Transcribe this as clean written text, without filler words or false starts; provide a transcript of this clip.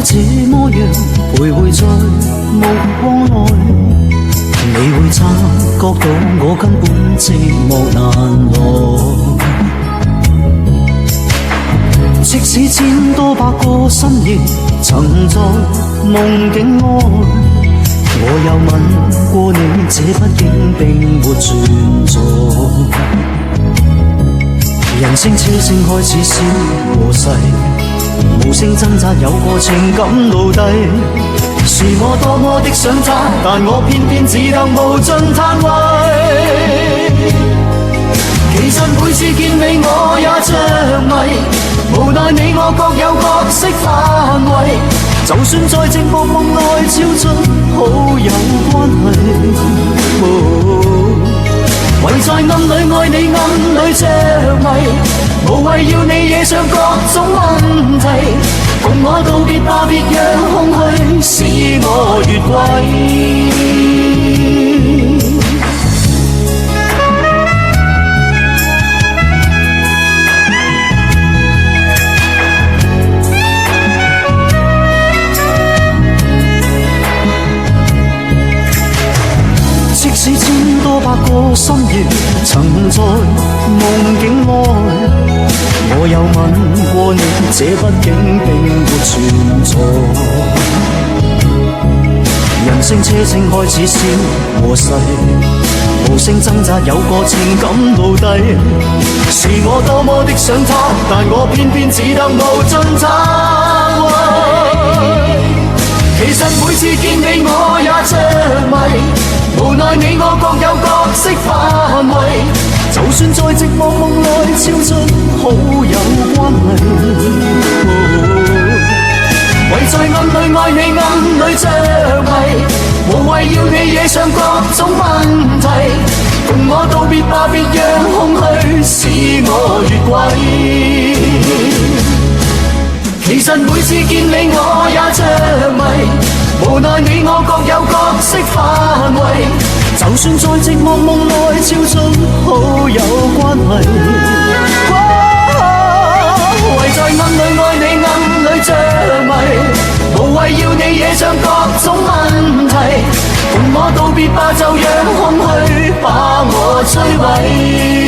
這麼樣徘徊在目光內，你會察覺到我根本寂寞難耐。即使千多百個深夜曾在夢境愛，我又吻過你，這畢竟並沒存在。人聲車聲開始消和逝，無聲掙扎有個情感奴隸，是我多麼的想他，但我偏偏只得無盡嘆謂。其實每次見你我也着迷，無奈你我各有角色範圍，就算在寂寞夢內超出好友關係。唯在暗裏愛你，暗裏着迷，無謂要你惹上各種問題，共我道別吧，別讓空虛使我越軌。即使千多百個深夜曾在夢境內，我又吻過你，這畢竟並沒存在。人聲車聲開始消和逝，無聲掙扎有個情感奴隸，是我多麼的想他，但我偏偏只得無盡嘆謂。其實每次見你我也着迷，無奈你我各有角色範圍，就算在寂寞夢內超出好友關係。唯在暗裏愛你，暗裏着迷，無謂要你惹上各種問題，共我道別吧，別讓空虛使我越軌。其實每次見你我也着迷，無奈你我各有角色範圍，就算在寂寞夢內超出好友關係。唯在暗裏愛你，暗裏着迷，無謂要你惹上各種問題，共我道別吧，就讓空虛把我摧毀。